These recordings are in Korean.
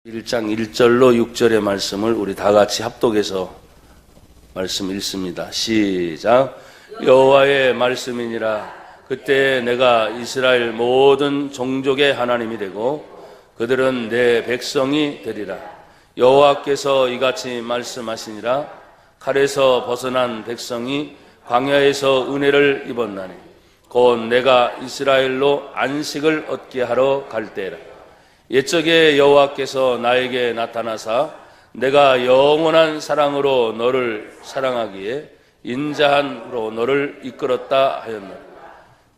1장 1절로 6절의 말씀을 우리 다 같이 합독해서 말씀 읽습니다. 시작. 여호와의 말씀이니라. 그때 내가 이스라엘 모든 종족의 하나님이 되고 그들은 내 백성이 되리라. 여호와께서 이같이 말씀하시니라. 칼에서 벗어난 백성이 광야에서 은혜를 입었나니 곧 내가 이스라엘로 안식을 얻게 하러 갈 때라. 옛적에 여호와께서 나에게 나타나사 내가 영원한 사랑으로 너를 사랑하기에 인자함으로 너를 이끌었다 하였노라.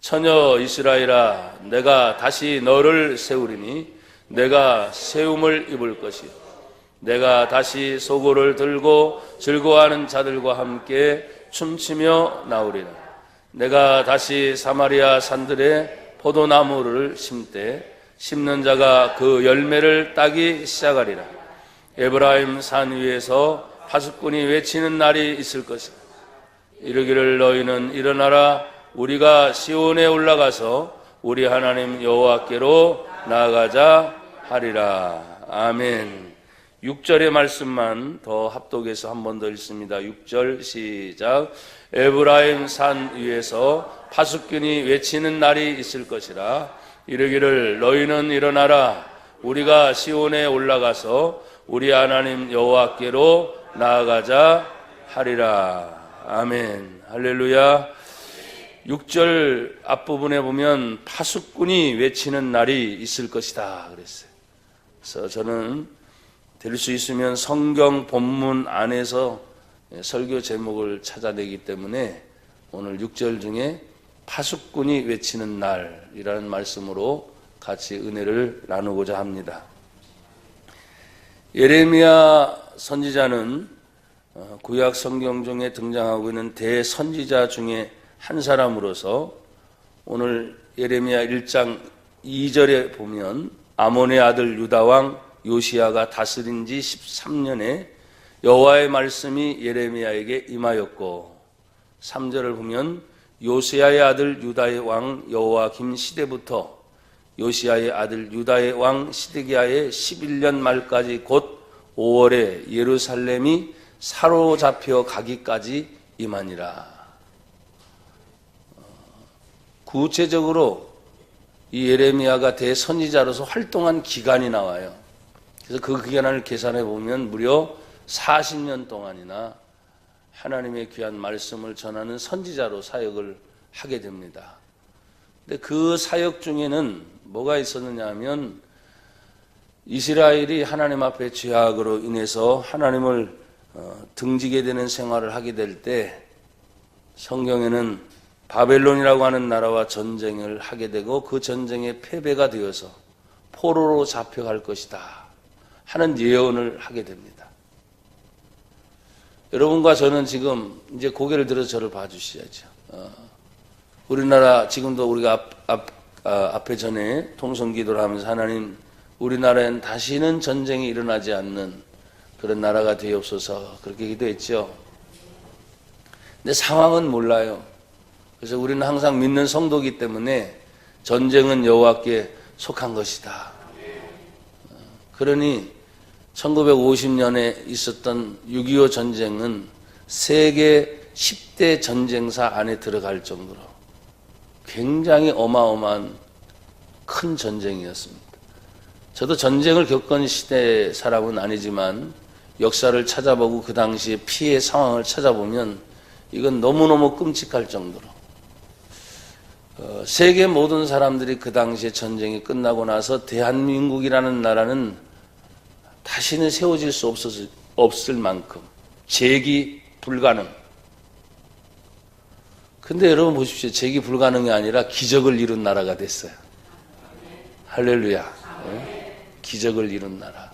처녀 이스라엘아, 내가 다시 너를 세우리니 내가 세움을 입을 것이요 내가 다시 소고를 들고 즐거워하는 자들과 함께 춤추며 나오리라. 내가 다시 사마리아 산들에 포도나무를 심되 심는 자가 그 열매를 따기 시작하리라. 에브라임 산 위에서 파수꾼이 외치는 날이 있을 것이다. 이르기를 너희는 일어나라. 우리가 시온에 올라가서 우리 하나님 여호와께로 나아가자 하리라. 아멘. 6절의 말씀만 더 합독해서 한 번 더 읽습니다. 6절 시작. 에브라임 산 위에서 파수꾼이 외치는 날이 있을 것이라. 이르기를 너희는 일어나라. 우리가 시온에 올라가서 우리 하나님 여호와께로 나아가자 하리라. 아멘. 할렐루야. 6절 앞부분에 보면 파수꾼이 외치는 날이 있을 것이다 그랬어요. 그래서 저는 될 수 있으면 성경 본문 안에서 설교 제목을 찾아내기 때문에 오늘 6절 중에 파수꾼이 외치는 날이라는 말씀으로 같이 은혜를 나누고자 합니다. 예레미야 선지자는 구약 성경 중에 등장하고 있는 대선지자 중에 한 사람으로서 오늘 예레미야 1장 2절에 보면 아몬의 아들 유다 왕 요시야가 다스린 지 13년에 여호와의 말씀이 예레미야에게 임하였고 3절을 보면 요시야의 아들 유다의 왕 여호와김 시대부터 요시야의 아들 유다의 왕 시드기야의 11년 말까지 곧 5월에 예루살렘이 사로잡혀 가기까지 임하니라. 구체적으로 이 예레미야가 대선지자로서 활동한 기간이 나와요. 그래서 그 기간을 계산해 보면 무려 40년 동안이나 하나님의 귀한 말씀을 전하는 선지자로 사역을 하게 됩니다. 근데 그 사역 중에는 뭐가 있었느냐 하면 이스라엘이 하나님 앞에 죄악으로 인해서 하나님을 등지게 되는 생활을 하게 될 때 성경에는 바벨론이라고 하는 나라와 전쟁을 하게 되고 그 전쟁에 패배가 되어서 포로로 잡혀갈 것이다 하는 예언을 하게 됩니다. 여러분과 저는 지금 이제 고개를 들어서 저를 봐주셔야죠. 우리나라 지금도 우리가 앞에 전에 통성기도를 하면서 하나님 우리나라엔 다시는 전쟁이 일어나지 않는 그런 나라가 되옵소서 그렇게 기도했죠. 근데 상황은 몰라요. 그래서 우리는 항상 믿는 성도이기 때문에 전쟁은 여호와께 속한 것이다. 그러니 1950년에 있었던 6.25 전쟁은 세계 10대 전쟁사 안에 들어갈 정도로 굉장히 어마어마한 큰 전쟁이었습니다. 저도 전쟁을 겪은 시대 사람은 아니지만 역사를 찾아보고 그 당시의 피해 상황을 찾아보면 이건 너무너무 끔찍할 정도로 세계 모든 사람들이 그 당시에 전쟁이 끝나고 나서 대한민국이라는 나라는 다시는 세워질 수 없을 만큼 재기 불가능. 근데 여러분 보십시오. 재기 불가능이 아니라 기적을 이룬 나라가 됐어요. 할렐루야. 기적을 이룬 나라.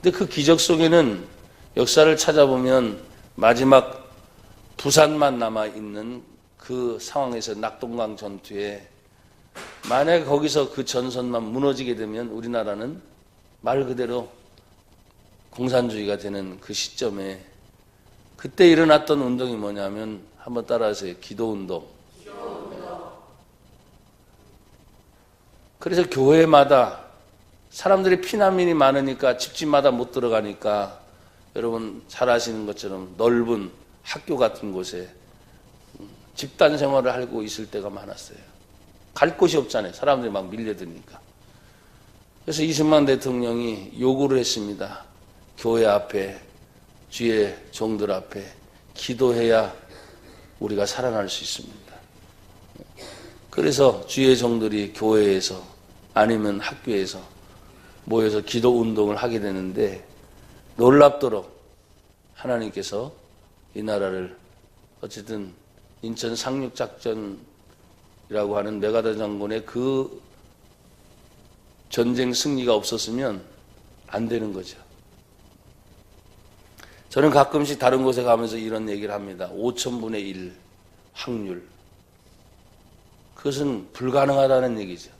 근데 그 기적 속에는 역사를 찾아보면 마지막 부산만 남아있는 그 상황에서 낙동강 전투에 만약에 거기서 그 전선만 무너지게 되면 우리나라는 말 그대로 공산주의가 되는 그 시점에 그때 일어났던 운동이 뭐냐면 한번 따라하세요. 기도운동. 그래서 교회마다 사람들이 피난민이 많으니까 집집마다 못 들어가니까 여러분 잘 아시는 것처럼 넓은 학교 같은 곳에 집단 생활을 하고 있을 때가 많았어요. 갈 곳이 없잖아요. 사람들이 막 밀려드니까. 그래서 이승만 대통령이 요구를 했습니다. 교회 앞에, 주의 종들 앞에 기도해야 우리가 살아날 수 있습니다. 그래서 주의 종들이 교회에서 아니면 학교에서 모여서 기도 운동을 하게 되는데 놀랍도록 하나님께서 이 나라를 어쨌든 인천 상륙작전이라고 하는 메가더 장군의 그 전쟁 승리가 없었으면 안 되는 거죠. 저는 가끔씩 다른 곳에 가면서 이런 얘기를 합니다. 5,000분의 1 확률. 그것은 불가능하다는 얘기죠.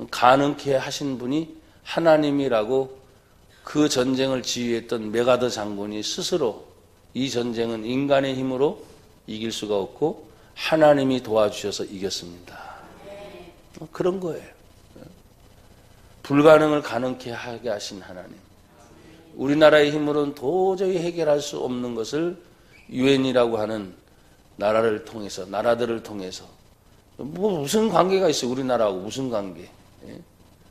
가능케 하신 분이 하나님이라고 그 전쟁을 지휘했던 메가더 장군이 스스로 이 전쟁은 인간의 힘으로 이길 수가 없고 하나님이 도와주셔서 이겼습니다. 그런 거예요. 불가능을 가능케 하게 하신 하나님. 우리나라의 힘으로는 도저히 해결할 수 없는 것을 유엔이라고 하는 나라를 통해서, 나라들을 통해서 무슨 관계가 있어요? 우리나라하고 무슨 관계?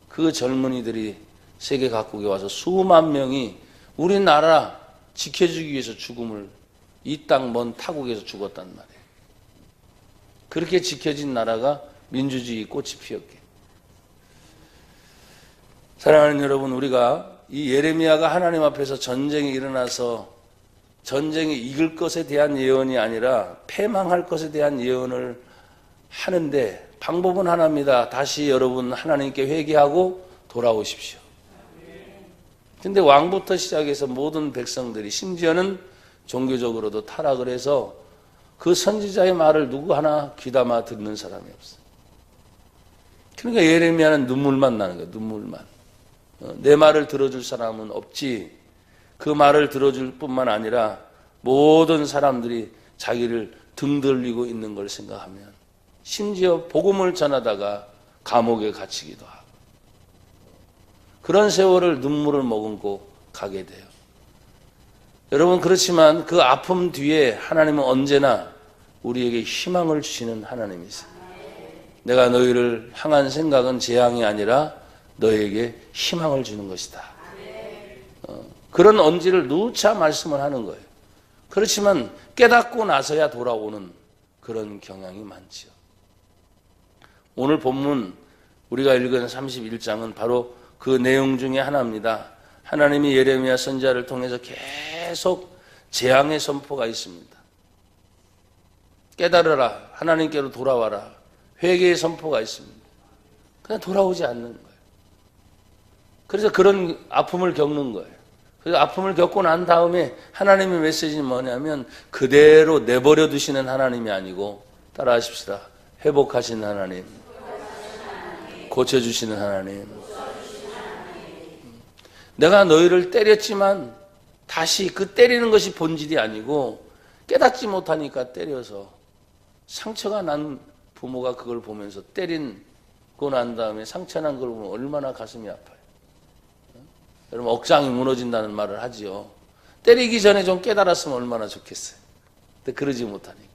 그 젊은이들이 세계 각국에 와서 수만 명이 우리나라 지켜주기 위해서 죽음을 이 땅 먼 타국에서 죽었단 말이에요. 그렇게 지켜진 나라가 민주주의 꽃이 피었게. 사랑하는 여러분, 우리가 이 예레미야가 하나님 앞에서 전쟁이 일어나서 전쟁이 이길 것에 대한 예언이 아니라 패망할 것에 대한 예언을 하는데 방법은 하나입니다. 다시 여러분 하나님께 회개하고 돌아오십시오. 근데 왕부터 시작해서 모든 백성들이 심지어는 종교적으로도 타락을 해서 그 선지자의 말을 누구 하나 귀담아 듣는 사람이 없어요. 그러니까 예레미야는 눈물만 나는 거예요. 눈물만. 내 말을 들어줄 사람은 없지. 그 말을 들어줄 뿐만 아니라 모든 사람들이 자기를 등 돌리고 있는 걸 생각하면 심지어 복음을 전하다가 감옥에 갇히기도 하고 그런 세월을 눈물을 머금고 가게 돼요. 여러분, 그렇지만 그 아픔 뒤에 하나님은 언제나 우리에게 희망을 주시는 하나님이세요. 내가 너희를 향한 생각은 재앙이 아니라 너에게 희망을 주는 것이다. 그런 언지를 누차 말씀을 하는 거예요. 그렇지만 깨닫고 나서야 돌아오는 그런 경향이 많지요. 오늘 본문 우리가 읽은 31장은 바로 그 내용 중에 하나입니다. 하나님이 예레미야 선지자를 통해서 계속 재앙의 선포가 있습니다. 깨달으라, 하나님께로 돌아와라, 회개의 선포가 있습니다. 그냥 돌아오지 않는 거예요. 그래서 그런 아픔을 겪는 거예요. 그래서 아픔을 겪고 난 다음에 하나님의 메시지는 뭐냐면 그대로 내버려 두시는 하나님이 아니고, 따라하십시다. 회복하시는 하나님, 고쳐주시는 하나님. 내가 너희를 때렸지만 다시 그 때리는 것이 본질이 아니고 깨닫지 못하니까 때려서 상처가 난 부모가 그걸 보면서 때리고 난 다음에 상처 난 걸 보면 얼마나 가슴이 아파요. 여러분, 억장이 무너진다는 말을 하지요. 때리기 전에 좀 깨달았으면 얼마나 좋겠어요. 근데 그러지 못하니까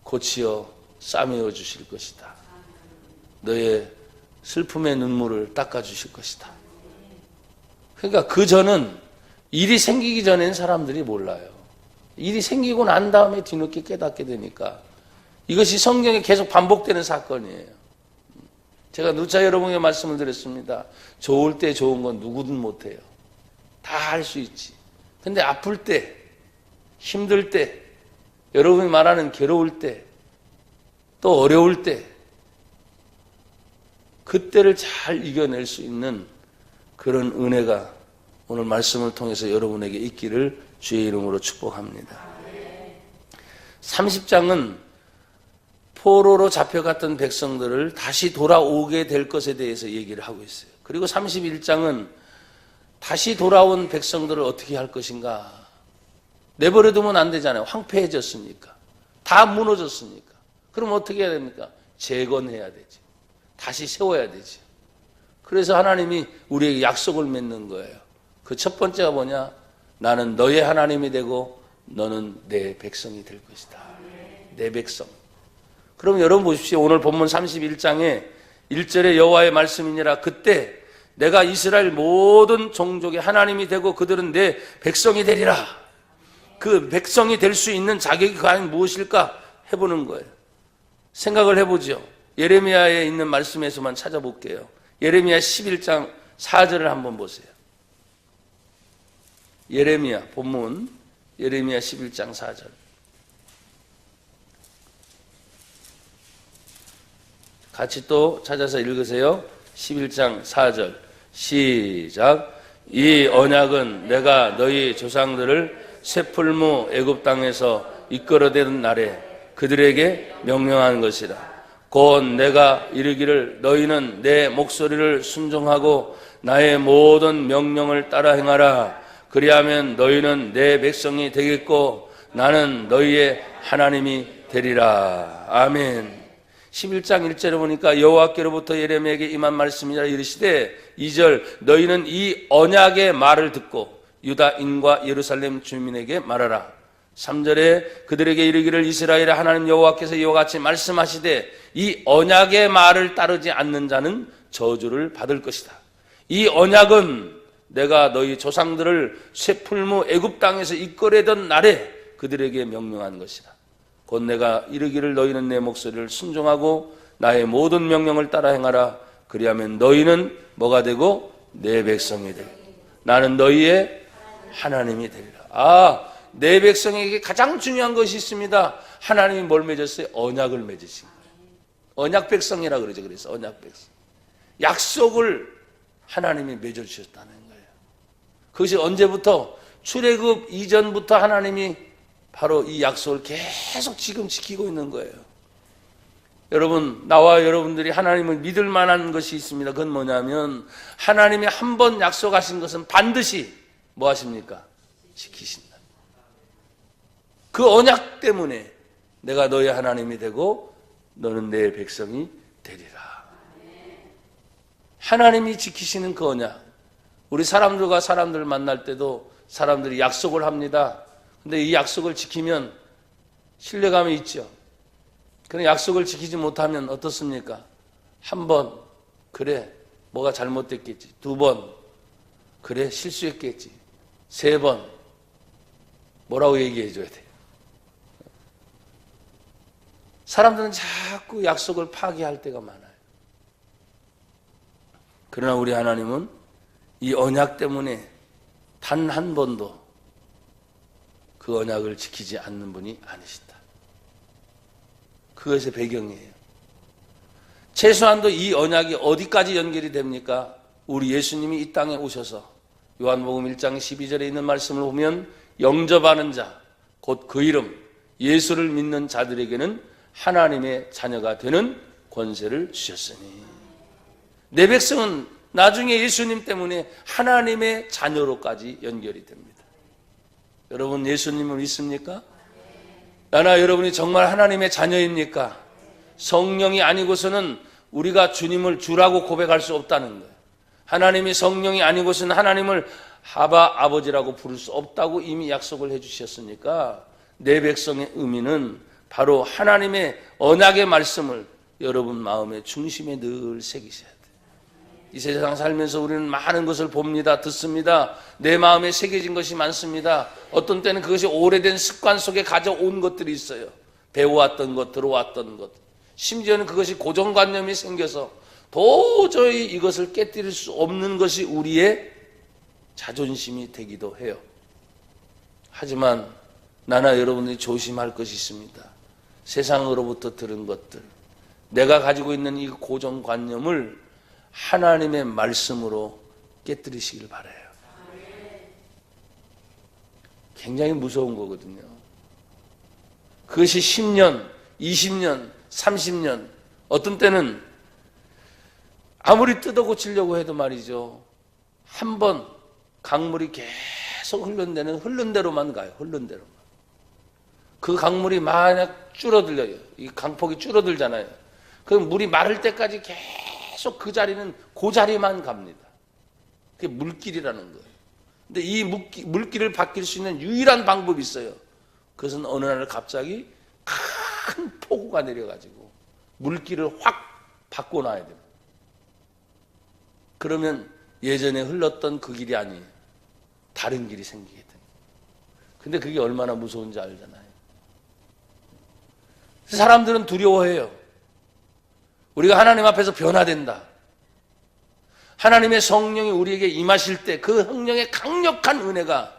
고치어 싸매어 주실 것이다. 너의 슬픔의 눈물을 닦아 주실 것이다. 그러니까 그 전은 일이 생기기 전엔 사람들이 몰라요. 일이 생기고 난 다음에 뒤늦게 깨닫게 되니까 이것이 성경에 계속 반복되는 사건이에요. 제가 누차 여러분에게 말씀을 드렸습니다. 좋을 때 좋은 건 누구든 못해요. 다 할 수 있지. 근데 아플 때, 힘들 때, 여러분이 말하는 괴로울 때, 또 어려울 때, 그때를 잘 이겨낼 수 있는 그런 은혜가 오늘 말씀을 통해서 여러분에게 있기를 주의 이름으로 축복합니다. 30장은 포로로 잡혀갔던 백성들을 다시 돌아오게 될 것에 대해서 얘기를 하고 있어요. 그리고 31장은 다시 돌아온 백성들을 어떻게 할 것인가. 내버려 두면 안 되잖아요. 황폐해졌으니까. 다 무너졌으니까. 그럼 어떻게 해야 됩니까? 재건해야 되지. 다시 세워야 되지. 그래서 하나님이 우리에게 약속을 맺는 거예요. 그 첫 번째가 뭐냐? 나는 너의 하나님이 되고 너는 내 백성이 될 것이다. 내 백성. 그럼 여러분 보십시오. 오늘 본문 31장에 1절에 여호와의 말씀이니라. 그때 내가 이스라엘 모든 종족의 하나님이 되고 그들은 내 백성이 되리라. 그 백성이 될 수 있는 자격이 과연 무엇일까 해보는 거예요. 생각을 해보죠. 예레미야에 있는 말씀에서만 찾아볼게요. 예레미야 11장 4절을 한번 보세요. 예레미야 본문 예레미야 11장 4절. 같이 또 찾아서 읽으세요. 11장 4절 시작. 이 언약은 내가 너희 조상들을 쇠풀무 애굽 땅에서 이끌어내는 날에 그들에게 명령한 것이라. 곧 내가 이르기를 너희는 내 목소리를 순종하고 나의 모든 명령을 따라 행하라. 그리하면 너희는 내 백성이 되겠고 나는 너희의 하나님이 되리라. 아멘. 11장 1절에 보니까 여호와께로부터 예레미야에게 임한 말씀이라. 이르시되 2절 너희는 이 언약의 말을 듣고 유다인과 예루살렘 주민에게 말하라. 3절에 그들에게 이르기를 이스라엘의 하나님 여호와께서 이와 같이 말씀하시되 이 언약의 말을 따르지 않는 자는 저주를 받을 것이다. 이 언약은 내가 너희 조상들을 쇠풀무 애굽 땅에서 이끌어내던 날에 그들에게 명령한 것이다. 곧 내가 이르기를 너희는 내 목소리를 순종하고 나의 모든 명령을 따라 행하라. 그리하면 너희는 뭐가 되고 내 백성이 되고 나는 너희의 하나님이 되리라. 내 백성에게 가장 중요한 것이 있습니다. 하나님이 뭘 맺었어요? 언약을 맺으신 거예요. 언약 백성이라 그러죠. 그래서 언약 백성. 약속을 하나님이 맺어주셨다는 거예요. 그것이 언제부터? 출애굽 이전부터 하나님이 바로 이 약속을 계속 지금 지키고 있는 거예요. 여러분, 나와 여러분들이 하나님을 믿을 만한 것이 있습니다. 그건 뭐냐면 하나님이 한 번 약속하신 것은 반드시 뭐 하십니까? 지키신다. 그 언약 때문에 내가 너의 하나님이 되고 너는 내 백성이 되리라. 하나님이 지키시는 그 언약. 우리 사람들과 사람들 만날 때도 사람들이 약속을 합니다. 근데 이 약속을 지키면 신뢰감이 있죠. 그런 약속을 지키지 못하면 어떻습니까? 한 번, 그래, 뭐가 잘못됐겠지. 2번, 그래, 실수했겠지. 3번, 뭐라고 얘기해줘야 돼요. 사람들은 자꾸 약속을 파기할 때가 많아요. 그러나 우리 하나님은 이 언약 때문에 단 한 번도 그 언약을 지키지 않는 분이 아니시다. 그것의 배경이에요. 최소한도 이 언약이 어디까지 연결이 됩니까? 우리 예수님이 이 땅에 오셔서 요한복음 1장 12절에 있는 말씀을 보면 영접하는 자, 곧 그 이름 예수를 믿는 자들에게는 하나님의 자녀가 되는 권세를 주셨으니 내 백성은 나중에 예수님 때문에 하나님의 자녀로까지 연결이 됩니다. 여러분 예수님을 믿습니까? 나나 여러분이 정말 하나님의 자녀입니까? 성령이 아니고서는 우리가 주님을 주라고 고백할 수 없다는 거예요. 하나님이 성령이 아니고서는 하나님을 아바 아버지라고 부를 수 없다고 이미 약속을 해주셨으니까 내 백성의 의미는 바로 하나님의 언약의 말씀을 여러분 마음의 중심에 늘 새기셔야 돼요. 이 세상 살면서 우리는 많은 것을 봅니다. 듣습니다. 내 마음에 새겨진 것이 많습니다. 어떤 때는 그것이 오래된 습관 속에 가져온 것들이 있어요. 배워왔던 것, 들어왔던 것. 심지어는 그것이 고정관념이 생겨서 도저히 이것을 깨뜨릴 수 없는 것이 우리의 자존심이 되기도 해요. 하지만 나나 여러분들이 조심할 것이 있습니다. 세상으로부터 들은 것들, 내가 가지고 있는 이 고정관념을 하나님의 말씀으로 깨뜨리시길 바라요. 굉장히 무서운 거거든요. 그것이 10년, 20년, 30년, 어떤 때는 아무리 뜯어 고치려고 해도 말이죠. 한 번 강물이 계속 흐른 대로만 가요. 흐른 대로만. 그 강물이 만약 줄어들려요. 이 강폭이 줄어들잖아요. 그럼 물이 마를 때까지 계속 계속 그 자리는 그 자리만 갑니다. 그게 물길이라는 거예요. 근데 이 물길을 바뀔 수 있는 유일한 방법이 있어요. 그것은 어느 날 갑자기 큰 폭우가 내려가지고 물길을 확 바꿔놔야 됩니다. 그러면 예전에 흘렀던 그 길이 아니에요. 다른 길이 생기게 됩니다. 근데 그게 얼마나 무서운지 알잖아요. 사람들은 두려워해요. 우리가 하나님 앞에서 변화된다. 하나님의 성령이 우리에게 임하실 때 그 성령의 강력한 은혜가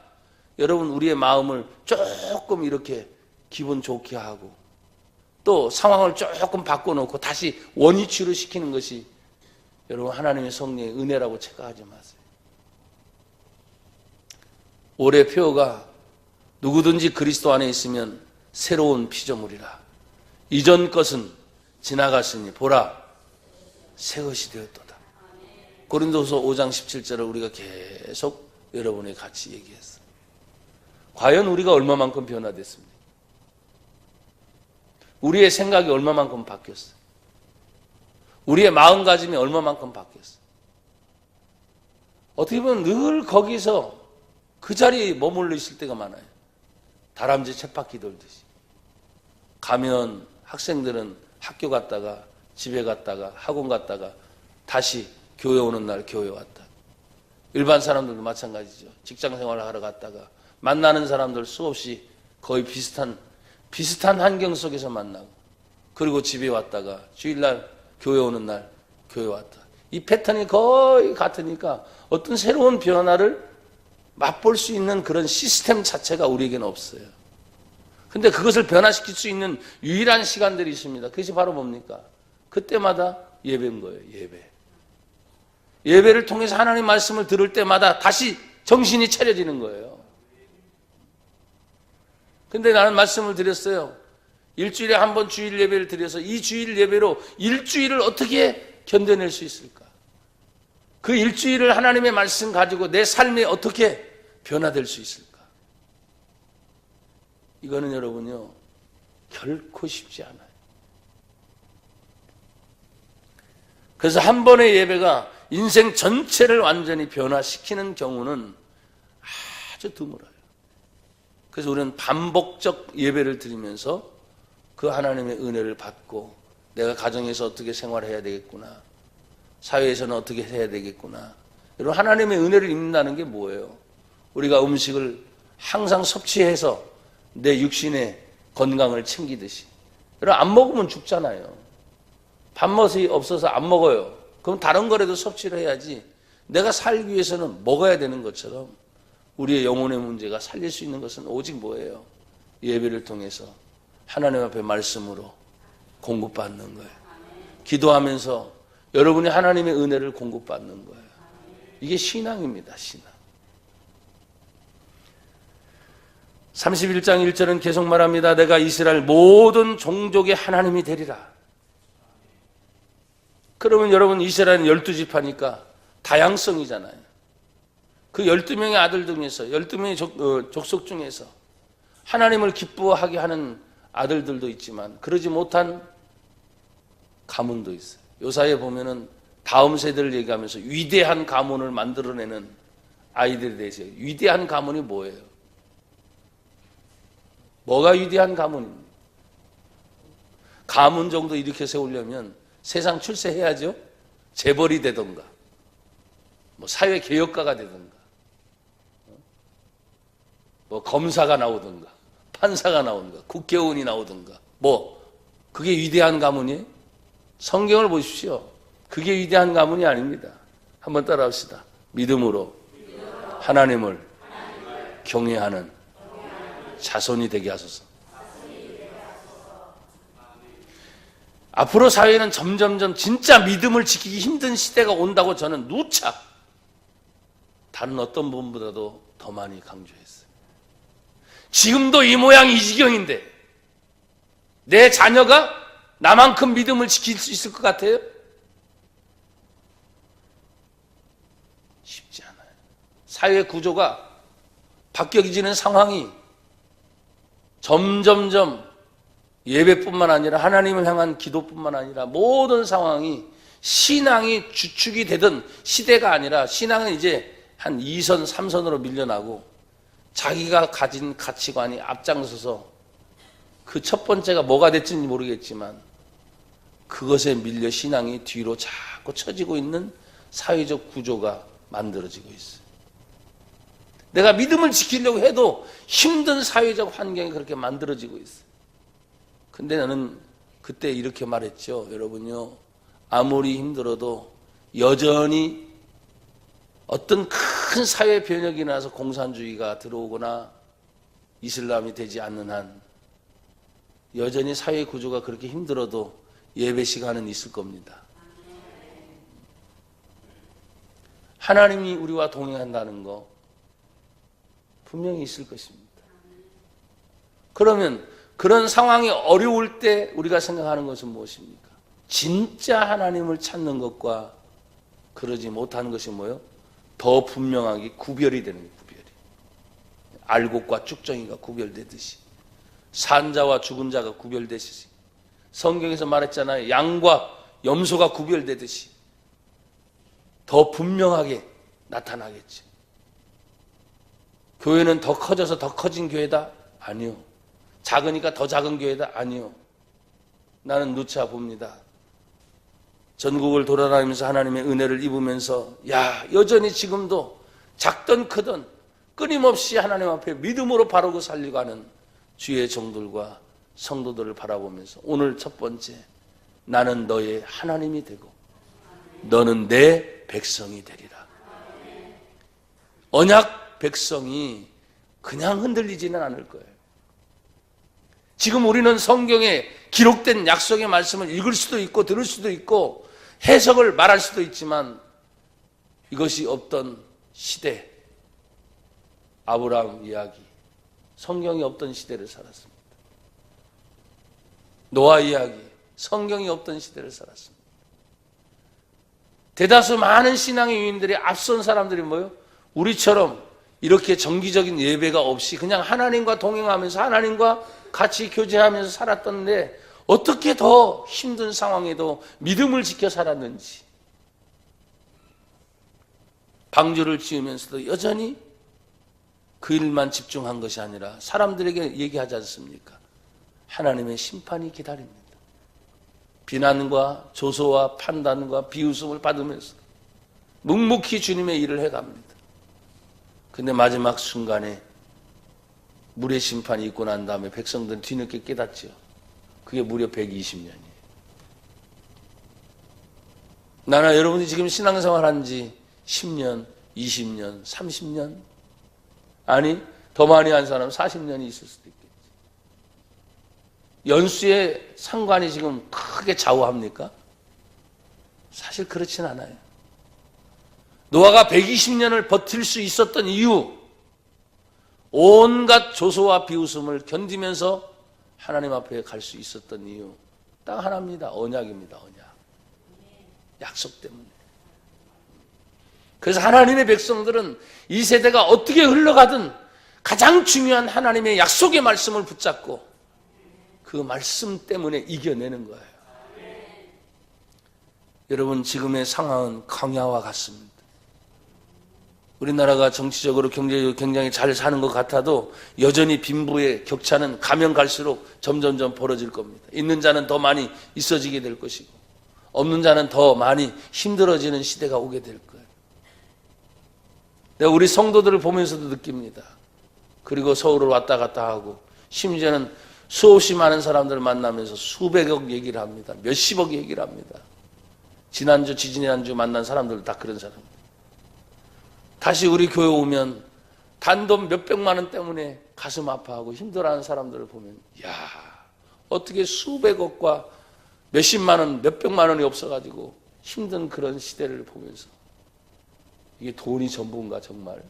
여러분 우리의 마음을 조금 이렇게 기분 좋게 하고 또 상황을 조금 바꿔놓고 다시 원위치로 시키는 것이 여러분 하나님의 성령의 은혜라고 착각하지 마세요. 올해 표어가 누구든지 그리스도 안에 있으면 새로운 피조물이라. 이전 것은 지나갔으니 보라 새 것이 되었도다. 고린도서 5장 17절을 우리가 계속 여러분이 같이 얘기했어요. 과연 우리가 얼마만큼 변화됐습니까? 우리의 생각이 얼마만큼 바뀌었어요? 우리의 마음가짐이 얼마만큼 바뀌었어요? 어떻게 보면 늘 거기서 그 자리에 머물러 있을 때가 많아요. 다람쥐 쳇바퀴 돌듯이. 가면 학생들은 학교 갔다가 집에 갔다가 학원 갔다가 다시 교회 오는 날 교회 왔다. 일반 사람들도 마찬가지죠. 직장 생활을 하러 갔다가 만나는 사람들 수없이 거의 비슷한 환경 속에서 만나고 그리고 집에 왔다가 주일날 교회 오는 날 교회 왔다. 이 패턴이 거의 같으니까 어떤 새로운 변화를 맛볼 수 있는 그런 시스템 자체가 우리에게는 없어요. 근데 그것을 변화시킬 수 있는 유일한 시간들이 있습니다. 그것이 바로 뭡니까? 그때마다 예배인 거예요. 예배를 통해서 하나님 말씀을 들을 때마다 다시 정신이 차려지는 거예요. 근데 나는 말씀을 드렸어요. 일주일에 한 번 주일 예배를 드려서 이 주일 예배로 일주일을 어떻게 견뎌낼 수 있을까? 그 일주일을 하나님의 말씀 가지고 내 삶이 어떻게 변화될 수 있을까? 이거는 여러분요, 결코 쉽지 않아요. 그래서 한 번의 예배가 인생 전체를 완전히 변화시키는 경우는 아주 드물어요. 그래서 우리는 반복적 예배를 드리면서 그 하나님의 은혜를 받고 내가 가정에서 어떻게 생활해야 되겠구나, 사회에서는 어떻게 해야 되겠구나. 여러분, 하나님의 은혜를 입는다는 게 뭐예요? 우리가 음식을 항상 섭취해서 내 육신의 건강을 챙기듯이. 여러분, 안 먹으면 죽잖아요. 밥맛이 없어서 안 먹어요. 그럼 다른 거라도 섭취를 해야지. 내가 살기 위해서는 먹어야 되는 것처럼 우리의 영혼의 문제가 살릴 수 있는 것은 오직 뭐예요? 예배를 통해서 하나님 앞에 말씀으로 공급받는 거예요. 기도하면서 여러분이 하나님의 은혜를 공급받는 거예요. 이게 신앙입니다. 신앙. 31장 1절은 계속 말합니다. 내가 이스라엘 모든 종족의 하나님이 되리라. 그러면 여러분, 이스라엘은 12지파니까 다양성이잖아요. 그 12명의 아들 중에서 12명의 족속 중에서 하나님을 기뻐하게 하는 아들들도 있지만 그러지 못한 가문도 있어요. 요사이에 보면은 다음 세대를 얘기하면서 위대한 가문을 만들어내는 아이들에 대해서, 위대한 가문이 뭐예요? 뭐가 위대한 가문입니까? 가문 정도 이렇게 세우려면 세상 출세해야죠. 재벌이 되던가, 뭐 사회 개혁가가 되던가, 뭐 검사가 나오던가, 판사가 나오던가, 국회의원이 나오던가, 뭐 그게 위대한 가문이에요? 성경을 보십시오. 그게 위대한 가문이 아닙니다. 한번 따라합시다. 믿음으로 하나님을 경외하는 자손이 되게 하소서. 앞으로 사회는 점점점 진짜 믿음을 지키기 힘든 시대가 온다고 저는 누차 다른 어떤 분보다도 더 많이 강조했어요. 지금도 이 모양 이 지경인데 내 자녀가 나만큼 믿음을 지킬 수 있을 것 같아요? 쉽지 않아요. 사회 구조가 바뀌어지는 상황이 점점점 예배뿐만 아니라 하나님을 향한 기도뿐만 아니라 모든 상황이 신앙이 주축이 되던 시대가 아니라 신앙은 이제 한 2선, 3선으로 밀려나고 자기가 가진 가치관이 앞장서서 그 첫 번째가 뭐가 됐는지 모르겠지만 그것에 밀려 신앙이 뒤로 자꾸 처지고 있는 사회적 구조가 만들어지고 있어요. 내가 믿음을 지키려고 해도 힘든 사회적 환경이 그렇게 만들어지고 있어요. 근데 나는 그때 이렇게 말했죠. 여러분요, 아무리 힘들어도 여전히 어떤 큰 사회 변혁이 나서 공산주의가 들어오거나 이슬람이 되지 않는 한 여전히 사회 구조가 그렇게 힘들어도 예배 시간은 있을 겁니다. 하나님이 우리와 동행한다는 거 분명히 있을 것입니다. 그러면 그런 상황이 어려울 때 우리가 생각하는 것은 무엇입니까? 진짜 하나님을 찾는 것과 그러지 못하는 것이 뭐예요? 더 분명하게 구별이 되는 거예요. 구별이. 알곡과 쭉정이가 구별되듯이, 산자와 죽은 자가 구별되듯이, 성경에서 말했잖아요. 양과 염소가 구별되듯이 더 분명하게 나타나겠지. 교회는 더 커져서 더 커진 교회다? 아니요. 작으니까 더 작은 교회다? 아니요. 나는 누차 봅니다. 전국을 돌아다니면서 하나님의 은혜를 입으면서 여전히 지금도 작든 크든 끊임없이 하나님 앞에 믿음으로 바르고 살리고 하는 주의 종들과 성도들을 바라보면서 오늘 첫 번째, 나는 너의 하나님이 되고 너는 내 백성이 되리라. 언약 백성이 그냥 흔들리지는 않을 거예요. 지금 우리는 성경에 기록된 약속의 말씀을 읽을 수도 있고 들을 수도 있고 해석을 말할 수도 있지만 이것이 없던 시대, 아브라함 이야기, 성경이 없던 시대를 살았습니다. 노아 이야기, 성경이 없던 시대를 살았습니다. 대다수 많은 신앙의 유인들이 앞선 사람들이 뭐예요? 우리처럼 이렇게 정기적인 예배가 없이 그냥 하나님과 동행하면서 하나님과 같이 교제하면서 살았던데 어떻게 더 힘든 상황에도 믿음을 지켜 살았는지, 방주를 지으면서도 여전히 그 일만 집중한 것이 아니라 사람들에게 얘기하지 않습니까? 하나님의 심판이 기다립니다. 비난과 조소와 판단과 비웃음을 받으면서 묵묵히 주님의 일을 해갑니다. 근데 마지막 순간에 물의 심판이 있고 난 다음에 백성들은 뒤늦게 깨닫죠. 그게 무려 120년이에요. 나나 여러분이 지금 신앙생활 한 지 10년, 20년, 30년, 아니 더 많이 한 사람은 40년이 있을 수도 있겠지. 연수의 상관이 지금 크게 좌우합니까? 사실 그렇진 않아요. 노아가 120년을 버틸 수 있었던 이유, 온갖 조소와 비웃음을 견디면서 하나님 앞에 갈 수 있었던 이유 딱 하나입니다. 언약입니다. 언약. 약속 때문에. 그래서 하나님의 백성들은 이 세대가 어떻게 흘러가든 가장 중요한 하나님의 약속의 말씀을 붙잡고 그 말씀 때문에 이겨내는 거예요. 여러분, 지금의 상황은 광야와 같습니다. 우리나라가 정치적으로 경제적으로 굉장히 잘 사는 것 같아도 여전히 빈부의 격차는 가면 갈수록 점점점 벌어질 겁니다. 있는 자는 더 많이 있어지게 될 것이고 없는 자는 더 많이 힘들어지는 시대가 오게 될 거예요. 내가 우리 성도들을 보면서도 느낍니다. 그리고 서울을 왔다 갔다 하고 심지어는 수없이 많은 사람들을 만나면서 수백억 얘기를 합니다. 몇십억 얘기를 합니다. 지난주, 지지난주 만난 사람들 다 그런 사람들. 다시 우리 교회 오면 단돈 몇백만 원 때문에 가슴 아파하고 힘들어하는 사람들을 보면 어떻게 수백억과 몇십만 원, 몇백만 원이 없어가지고 힘든 그런 시대를 보면서 이게 돈이 전부인가 정말.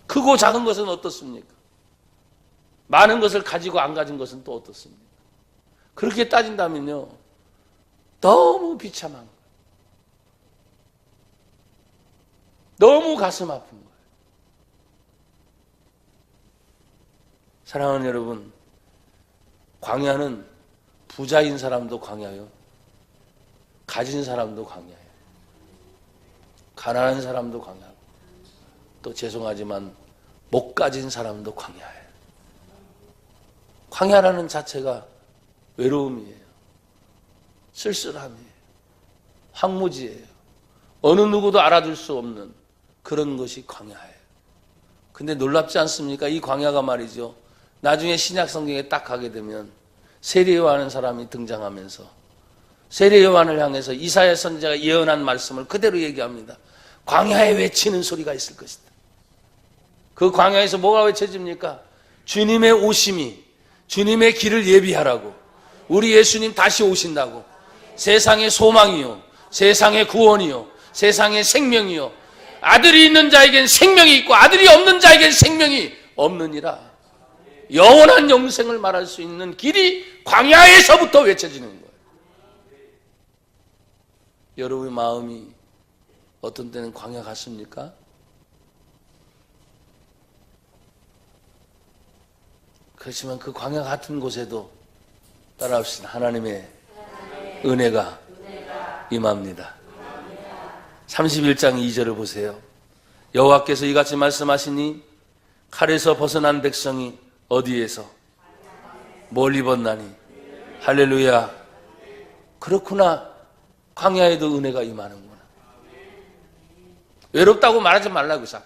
크고 작은 것은 어떻습니까? 많은 것을 가지고 안 가진 것은 또 어떻습니까? 그렇게 따진다면요 너무 비참한 거예요. 너무 가슴 아픈 거예요. 사랑하는 여러분, 광야는 부자인 사람도 광야요, 가진 사람도 광야예요. 가난한 사람도 광야고, 또 죄송하지만 못 가진 사람도 광야예요. 광야라는 자체가 외로움이에요. 쓸쓸함이에요. 황무지예요. 어느 누구도 알아둘 수 없는 그런 것이 광야예요. 근데 놀랍지 않습니까? 이 광야가 말이죠, 나중에 신약 성경에 딱 가게 되면 세례 요한이라는 사람이 등장하면서 세례 요한을 향해서 이사야 선지자가 예언한 말씀을 그대로 얘기합니다. 광야에 외치는 소리가 있을 것이다. 그 광야에서 뭐가 외쳐집니까? 주님의 오심이, 주님의 길을 예비하라고, 우리 예수님 다시 오신다고, 세상의 소망이요, 세상의 구원이요, 세상의 생명이요, 아들이 있는 자에겐 생명이 있고 아들이 없는 자에겐 생명이 없느니라. 영원한 영생을 말할 수 있는 길이 광야에서부터 외쳐지는 거예요. 여러분의 마음이 어떤 때는 광야 같습니까? 그렇지만 그 광야 같은 곳에도 따라합시다. 하나님의 은혜가 임합니다. 31장 2절을 보세요. 여호와께서 이같이 말씀하시니 칼에서 벗어난 백성이 어디에서 뭘 입었나니? 할렐루야. 그렇구나. 광야에도 은혜가 임하는구나. 외롭다고 말하지 말라고 자꾸.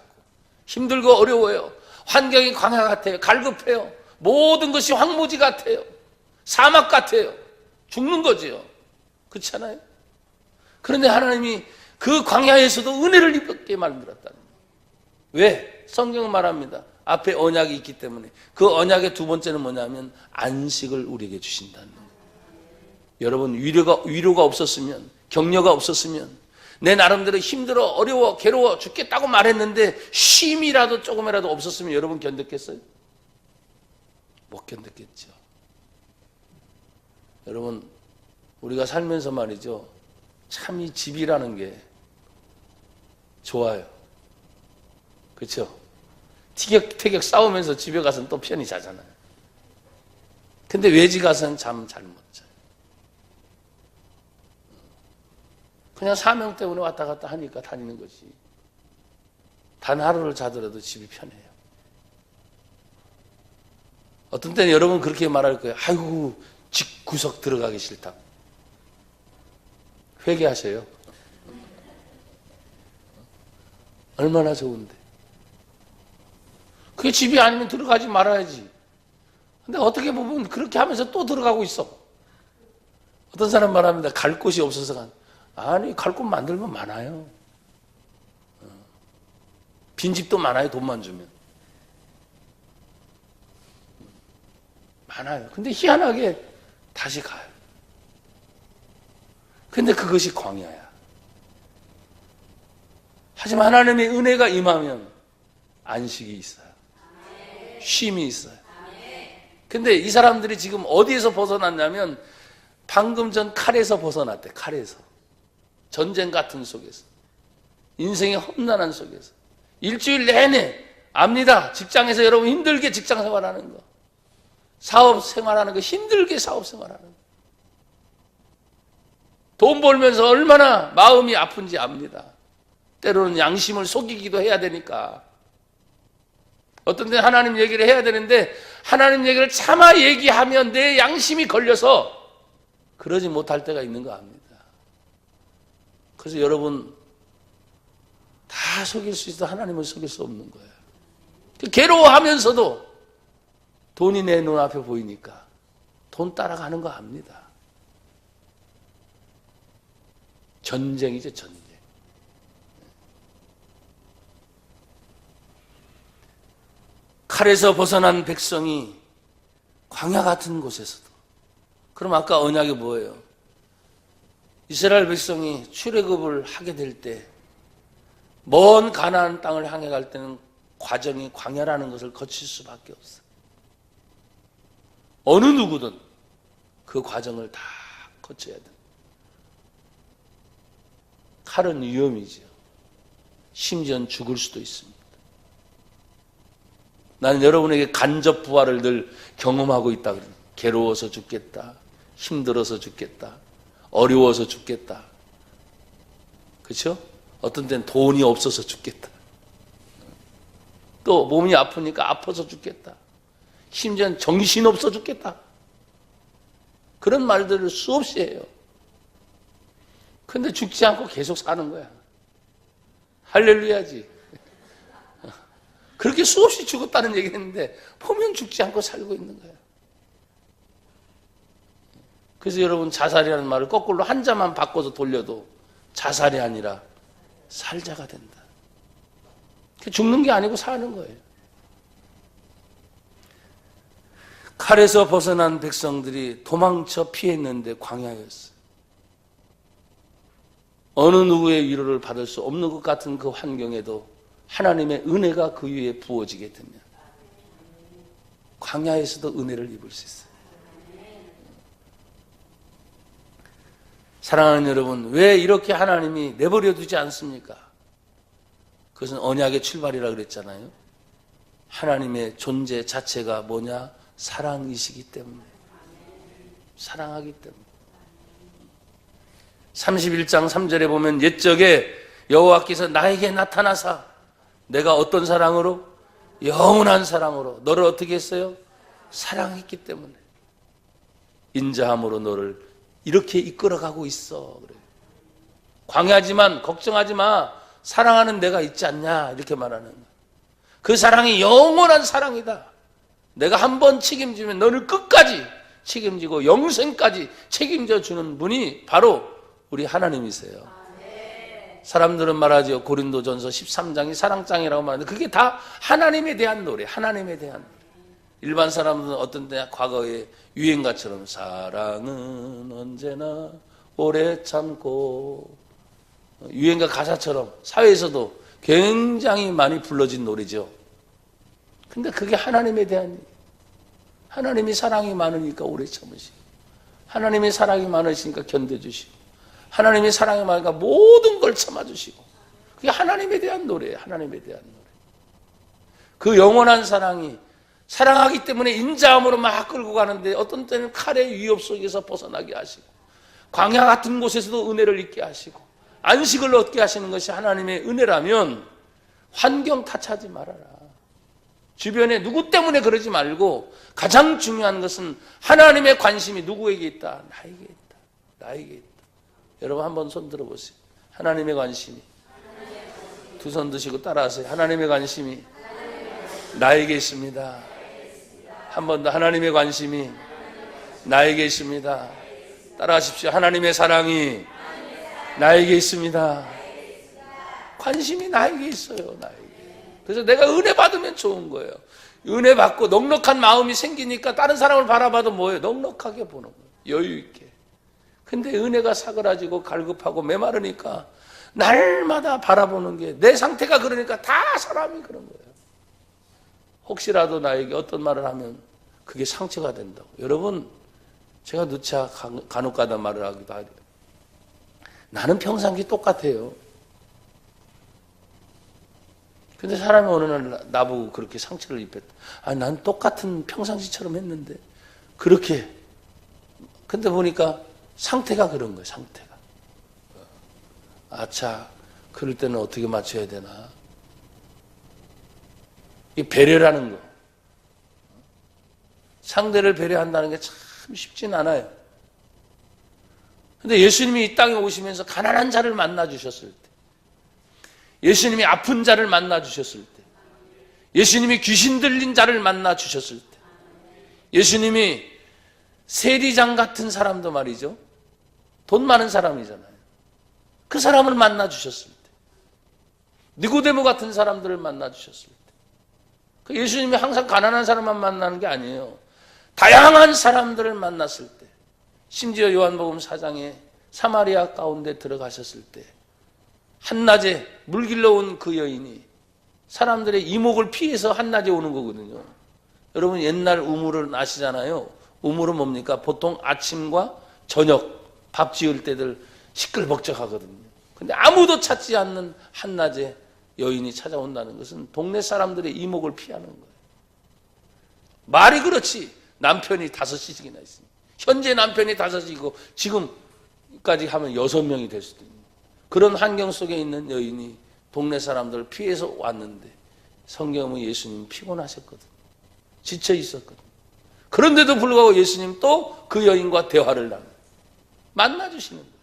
힘들고 어려워요. 환경이 광야 같아요. 갈급해요. 모든 것이 황무지 같아요. 사막 같아요. 죽는 거지요. 그렇지 않아요? 그런데 하나님이 그 광야에서도 은혜를 입게 만들었다는 거예요. 왜? 성경은 말합니다. 앞에 언약이 있기 때문에. 그 언약의 두 번째는 뭐냐면 안식을 우리에게 주신다는 거예요. 여러분, 위로가 없었으면, 격려가 없었으면, 내 나름대로 힘들어 어려워 괴로워 죽겠다고 말했는데 쉼이라도 조금이라도 없었으면 여러분 견뎠겠어요? 못 견뎠겠죠. 여러분, 우리가 살면서 말이죠, 참 이 집이라는 게 좋아요. 그렇죠? 티격태격 싸우면서 집에 가서는 또 편히 자잖아요. 근데 외지 가서는 잠 잘 못 자요. 그냥 사명 때문에 왔다 갔다 하니까 다니는 거지. 단 하루를 자더라도 집이 편해요. 어떤 때는 여러분 그렇게 말할 거예요. 아이고, 집 구석 들어가기 싫다. 회개하세요. 얼마나 좋은데. 그게 집이 아니면 들어가지 말아야지. 근데 어떻게 보면 그렇게 하면서 또 들어가고 있어. 어떤 사람 말합니다. 갈 곳이 없어서 아니, 갈 곳 만들면 많아요. 빈집도 많아요. 돈만 주면. 많아요. 근데 희한하게 다시 가요. 근데 그것이 광야야. 하지만 하나님의 은혜가 임하면 안식이 있어요. 쉼이 있어요. 근데 이 사람들이 지금 어디에서 벗어났냐면 방금 전 칼에서 벗어났대. 칼에서. 전쟁 같은 속에서. 인생의 험난한 속에서. 일주일 내내 압니다. 직장에서 여러분 힘들게 직장 생활하는 거. 사업 생활하는 거 힘들게 사업 생활하는 거. 돈 벌면서 얼마나 마음이 아픈지 압니다. 때로는 양심을 속이기도 해야 되니까. 어떤 때는 하나님 얘기를 해야 되는데 하나님 얘기를 차마 얘기하면 내 양심이 걸려서 그러지 못할 때가 있는 거 압니다. 그래서 여러분 다 속일 수 있어 하나님을 속일 수 없는 거예요. 괴로워하면서도 돈이 내 눈앞에 보이니까 돈 따라가는 거 압니다. 전쟁이죠, 전쟁. 칼에서 벗어난 백성이 광야 같은 곳에서도. 그럼 아까 언약이 뭐예요? 이스라엘 백성이 출애굽을 하게 될 때 먼 가나안 땅을 향해 갈 때는 과정이 광야라는 것을 거칠 수밖에 없어요. 어느 누구든 그 과정을 다 거쳐야 돼요. 칼은 위험이죠. 심지어는 죽을 수도 있습니다. 나는 여러분에게 간접 부활을 늘 경험하고 있다. 괴로워서 죽겠다. 힘들어서 죽겠다. 어려워서 죽겠다. 그렇죠? 어떤 때는 돈이 없어서 죽겠다. 또 몸이 아프니까 아파서 죽겠다. 심지어는 정신없어 죽겠다. 그런 말들을 수없이 해요. 근데 죽지 않고 계속 사는 거야. 할렐루야지. 그렇게 수없이 죽었다는 얘기 했는데 보면 죽지 않고 살고 있는 거야. 그래서 여러분, 자살이라는 말을 거꾸로 한자만 바꿔서 돌려도 자살이 아니라 살자가 된다. 죽는 게 아니고 사는 거예요. 칼에서 벗어난 백성들이 도망쳐 피했는데 광야였어요. 어느 누구의 위로를 받을 수 없는 것 같은 그 환경에도 하나님의 은혜가 그 위에 부어지게 되면 광야에서도 은혜를 입을 수 있어요. 사랑하는 여러분, 왜 이렇게 하나님이 내버려 두지 않습니까? 그것은 언약의 출발이라 그랬잖아요. 하나님의 존재 자체가 뭐냐? 사랑이시기 때문에. 사랑하기 때문에. 31장 3절에 보면 옛적에 여호와께서 나에게 나타나사 내가 어떤 사랑으로? 영원한 사랑으로 너를 어떻게 했어요? 사랑했기 때문에 인자함으로 너를 이렇게 이끌어가고 있어. 그래. 광야지만 걱정하지 마. 사랑하는 내가 있지 않냐 이렇게 말하는 거야. 그 사랑이 영원한 사랑이다. 내가 한번 책임지면 너를 끝까지 책임지고 영생까지 책임져 주는 분이 바로 우리 하나님이세요. 사람들은 말하죠. 고린도전서 13장이 사랑장이라고 말하는데 그게 다 하나님에 대한 노래, 하나님에 대한 노래. 일반 사람들은 어떤 때 과거에 유행가처럼 사랑은 언제나 오래 참고, 유행가 가사처럼 사회에서도 굉장히 많이 불러진 노래죠. 근데 그게 하나님에 대한 얘기. 하나님이 사랑이 많으니까 오래 참으시고, 하나님이 사랑이 많으시니까 견뎌주시고, 하나님이 사랑이 많으니까 모든 걸 참아주시고, 그게 하나님에 대한 노래예요. 하나님에 대한 노래. 그 영원한 사랑이 사랑하기 때문에 인자함으로 막 끌고 가는데 어떤 때는 칼의 위협 속에서 벗어나게 하시고, 광야 같은 곳에서도 은혜를 잊게 하시고, 안식을 얻게 하시는 것이 하나님의 은혜라면 환경 탓하지 말아라. 주변에 누구 때문에 그러지 말고 가장 중요한 것은 하나님의 관심이 누구에게 있다? 나에게 있다. 나에게 있다. 여러분 한번 손 들어보세요. 하나님의 관심이. 두 손 드시고 따라하세요. 하나님의 관심이 나에게 있습니다. 한 번 더. 하나님의 관심이 나에게 있습니다. 따라하십시오. 하나님의 사랑이 나에게 있습니다. 관심이 나에게 있어요. 나에게. 그래서 내가 은혜 받으면 좋은 거예요. 은혜 받고 넉넉한 마음이 생기니까 다른 사람을 바라봐도 뭐예요? 넉넉하게 보는 거예요. 여유 있게. 근데 은혜가 사그라지고 갈급하고 메마르니까 날마다 바라보는 게, 내 상태가 그러니까 다 사람이 그런 거예요. 혹시라도 나에게 어떤 말을 하면 그게 상처가 된다고. 여러분, 제가 누차 간혹가다 말을 하기도 하죠. 나는 평상시 똑같아요. 근데 사람이 어느 날 나보고 그렇게 상처를 입혔다. 아니, 난 똑같은 평상시처럼 했는데 그렇게. 근데 보니까 상태가 그런 거예요. 상태가. 아차, 그럴 때는 어떻게 맞춰야 되나. 이 배려라는 거. 상대를 배려한다는 게 참 쉽진 않아요. 근데 예수님이 이 땅에 오시면서 가난한 자를 만나 주셨을 때, 예수님이 아픈 자를 만나 주셨을 때, 예수님이 귀신 들린 자를 만나 주셨을 때, 예수님이 세리장 같은 사람도 말이죠. 돈 많은 사람이잖아요. 그 사람을 만나 주셨을 때, 니고데모 같은 사람들을 만나 주셨을 때, 그 예수님이 항상 가난한 사람만 만나는 게 아니에요. 다양한 사람들을 만났을 때, 심지어 요한복음 4장에 사마리아 가운데 들어가셨을 때 한낮에 물 길러 온 그 여인이 사람들의 이목을 피해서 한낮에 오는 거거든요. 여러분 옛날 우물은 아시잖아요. 우물은 뭡니까? 보통 아침과 저녁 밥 지을 때들 시끌벅적하거든요. 근데 아무도 찾지 않는 한낮에 여인이 찾아온다는 것은 동네 사람들의 이목을 피하는 거예요. 말이 그렇지 남편이 5이나 있습니다. 현재 남편이 5이고 지금까지 하면 6명이 될 수도 있는. 그런 환경 속에 있는 여인이 동네 사람들을 피해서 왔는데 성경은 예수님 피곤하셨거든. 지쳐 있었거든. 그런데도 불구하고 예수님 또 그 여인과 대화를 만나주시는 거예요.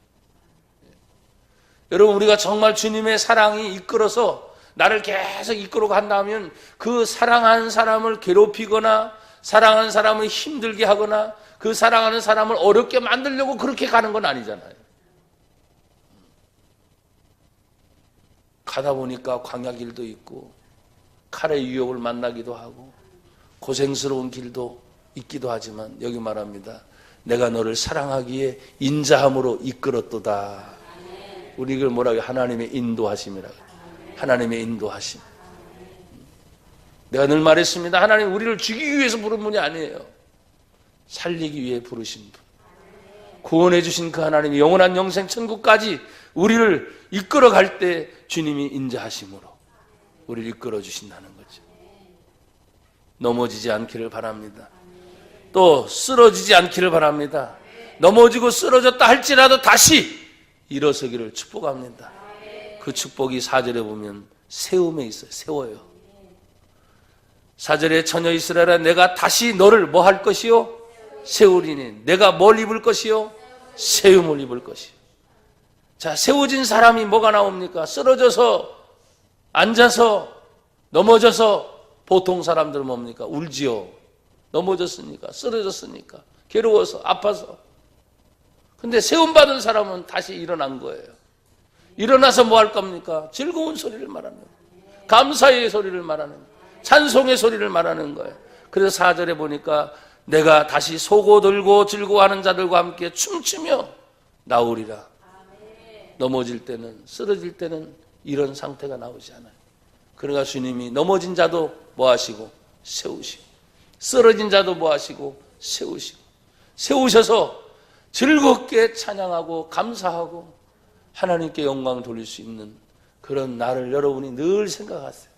여러분, 우리가 정말 주님의 사랑이 이끌어서 나를 계속 이끌어 간다면 그 사랑하는 사람을 괴롭히거나 사랑하는 사람을 힘들게 하거나 그 사랑하는 사람을 어렵게 만들려고 그렇게 가는 건 아니잖아요. 가다 보니까 광야길도 있고 칼의 유혹을 만나기도 하고 고생스러운 길도 있기도 하지만 여기 말합니다. 내가 너를 사랑하기에 인자함으로 이끌었도다. 우리 이걸 뭐라고 해요? 하나님의 인도하심이라고. 하나님의 인도하심. 내가 늘 말했습니다. 하나님 우리를 죽이기 위해서 부른 분이 아니에요. 살리기 위해 부르신 분. 구원해 주신 그 하나님이 영원한 영생 천국까지 우리를 이끌어 갈 때 주님이 인자하심으로 우리를 이끌어 주신다는 거죠. 넘어지지 않기를 바랍니다. 또 쓰러지지 않기를 바랍니다. 넘어지고 쓰러졌다 할지라도 다시 일어서기를 축복합니다. 그 축복이 4절에 보면 세움에 있어요. 세워요. 4절에 처녀 이스라엘아 내가 다시 너를 뭐 할 것이요? 세우리니. 내가 뭘 입을 것이요? 세움을 입을 것이요. 자, 세워진 사람이 뭐가 나옵니까? 쓰러져서 앉아서 넘어져서 보통 사람들은 뭡니까? 울지요. 넘어졌으니까, 쓰러졌으니까, 괴로워서, 아파서. 근데 세움받은 사람은 다시 일어난 거예요. 일어나서 뭐 할 겁니까? 즐거운 소리를 말하는 거예요. 감사의 소리를 말하는 거예요. 찬송의 소리를 말하는 거예요. 그래서 4절에 보니까 내가 다시 소고 들고 즐거워하는 자들과 함께 춤추며 나오리라. 넘어질 때는, 쓰러질 때는 이런 상태가 나오지 않아요. 그러니까 주님이 넘어진 자도 뭐 하시고 세우시고 쓰러진 자도 뭐 하시고 세우시고 세우셔서 즐겁게 찬양하고 감사하고 하나님께 영광을 돌릴 수 있는 그런 날을 여러분이 늘 생각하세요.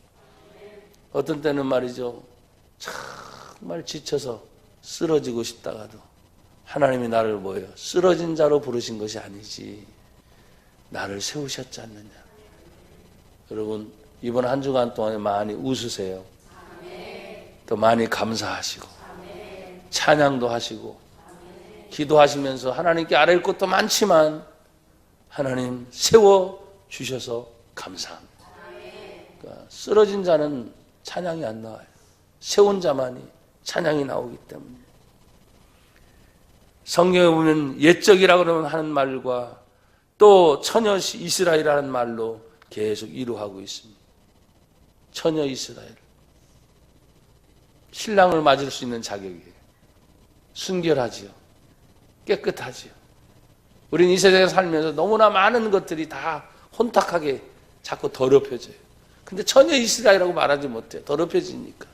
어떤 때는 말이죠, 정말 지쳐서 쓰러지고 싶다가도 하나님이 나를 뭐예요? 쓰러진 자로 부르신 것이 아니지 나를 세우셨지 않느냐. 여러분 이번 한 주간 동안에 많이 웃으세요. 또 많이 감사하시고 찬양도 하시고 기도하시면서 하나님께 아뢰일 것도 많지만 하나님 세워주셔서 감사합니다. 그러니까 쓰러진 자는 찬양이 안 나와요. 세운 자만이 찬양이 나오기 때문에. 성경에 보면 옛적이라고 하는 말과 또 처녀 이스라엘이라는 말로 계속 이루하고 있습니다. 처녀 이스라엘. 신랑을 맞을 수 있는 자격이에요. 순결하지요. 깨끗하지요. 우린 이 세상에 살면서 너무나 많은 것들이 다 혼탁하게 자꾸 더럽혀져요. 근데 처녀 이스라엘이라고 말하지 못해요. 더럽혀지니까.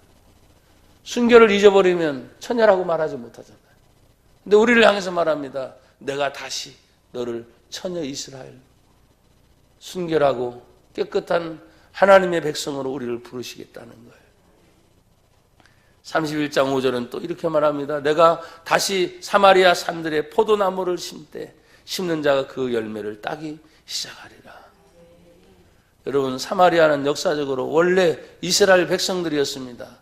순결을 잊어버리면 처녀라고 말하지 못하잖아요. 근데 우리를 향해서 말합니다. 내가 다시 너를 처녀 이스라엘, 순결하고 깨끗한 하나님의 백성으로 우리를 부르시겠다는 거예요. 31장 5절은 또 이렇게 말합니다. 내가 다시 사마리아 산들에 포도나무를 심는 자가 그 열매를 따기 시작하리라. 여러분 사마리아는 역사적으로 원래 이스라엘 백성들이었습니다.